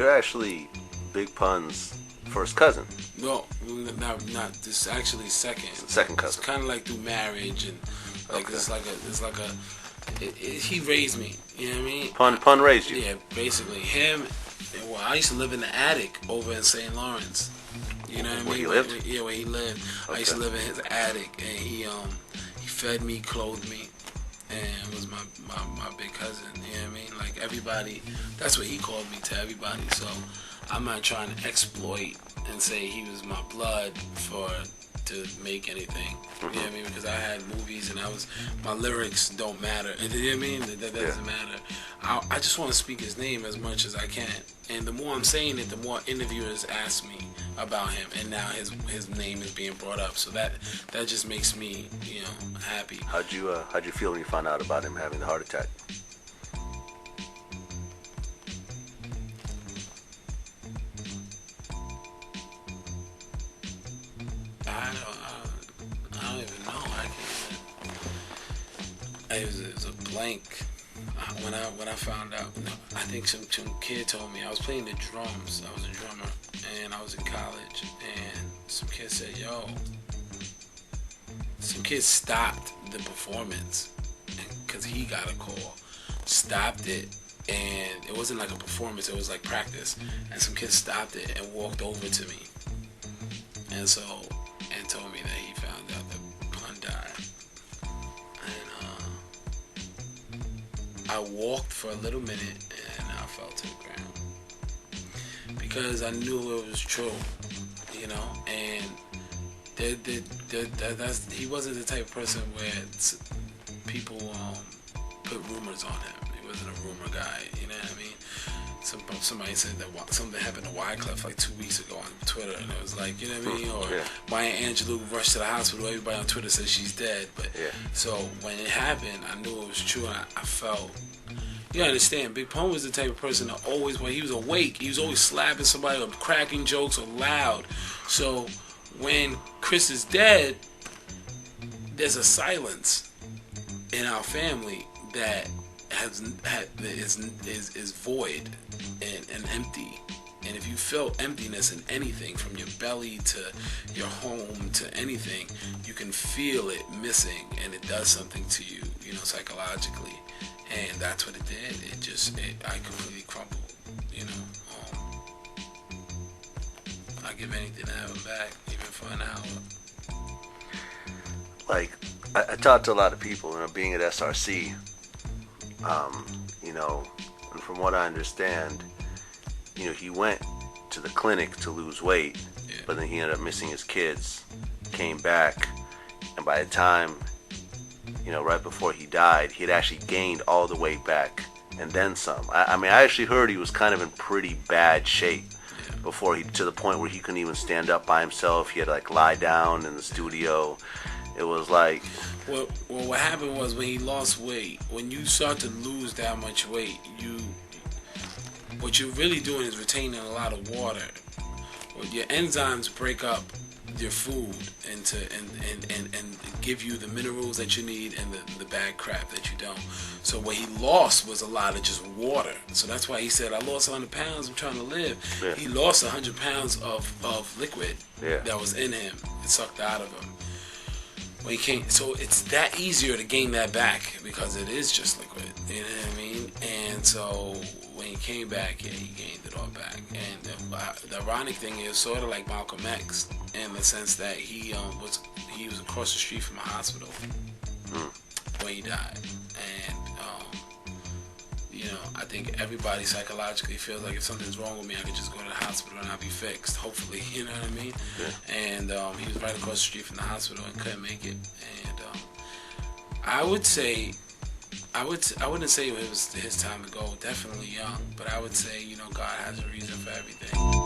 you're actually Big Pun's first cousin. No, not this. Actually, second. Second cousin. It's kind of like through marriage and like he raised me. You know what I mean? Pun raised you. Yeah, basically him. Well, I used to live in the attic over in St. Lawrence. You know what I mean? Where he lived? Yeah, where he lived. Okay. I used to live in his attic, and he fed me, clothed me, and was my big cousin. You know what I mean? Like everybody, that's what he called me to everybody. So I'm not trying to exploit and say he was my blood to make anything. You know what I mean? Because I had movies and my lyrics don't matter. You know what I mean? That doesn't matter. I just want to speak his name as much as I can. And the more I'm saying it, the more interviewers ask me about him. And now his name is being brought up. So that just makes me, happy. How'd you feel when you found out about him having the heart attack? I don't even know. It was a blank. When I found out, I think some kid told me. I was playing the drums. I was a drummer, and I was in college. And some kid said, "Yo," some kid stopped the performance because he got a call. Stopped it, and it wasn't like a performance. It was like practice. And some kid stopped it and walked over to me, and told me that he found out that Pun died. And I walked for a little minute and I fell to the ground because I knew it was true, and he wasn't the type of person where people put rumors on him. He wasn't a rumor guy, you know what I mean? Somebody said that something happened to Wyclef like 2 weeks ago on Twitter, and it was like, you know what I mean? Or Maya Angelou rushed to the hospital. Everybody on Twitter says she's dead. But so when it happened, I knew it was true, and I felt. You understand? Big Pun was the type of person that always, when he was awake, he was always slapping somebody or cracking jokes or loud. So when Chris is dead, there's a silence in our family that is void and empty. And if you feel emptiness in anything, from your belly to your home to anything, you can feel it missing, and it does something to you, psychologically. And that's what it did. I completely crumbled. I'd give anything to have him back, even for an hour. Like, I talked to a lot of people, being at SRC. And from what I understand, he went to the clinic to lose weight, but then he ended up missing his kids, came back, and by the time, right before he died, he had actually gained all the weight back and then some. I actually heard he was kind of in pretty bad shape before to the point where he couldn't even stand up by himself. He had to lie down in the studio. It was like... Well, what happened was, when he lost weight, when you start to lose that much weight, what you're really doing is retaining a lot of water. Your enzymes break up your food and give you the minerals that you need and the bad crap that you don't. So what he lost was a lot of just water. So that's why he said, I lost 100 pounds, I'm trying to live. Yeah. He lost 100 pounds of liquid that was in him. It sucked out of him. When he came, so it's that easier to gain that back because it is just liquid. You know what I mean? And so when he came back, he gained it all back. And the ironic thing is, sort of like Malcolm X, in the sense that he was across the street from a hospital when he died. And I think everybody psychologically feels like if something's wrong with me, I could just go to the hospital and I'll be fixed, hopefully, you know what I mean? Yeah. And he was right across the street from the hospital and couldn't make it. And I wouldn't say it was his time to go, definitely young, but I would say, God has a reason for everything.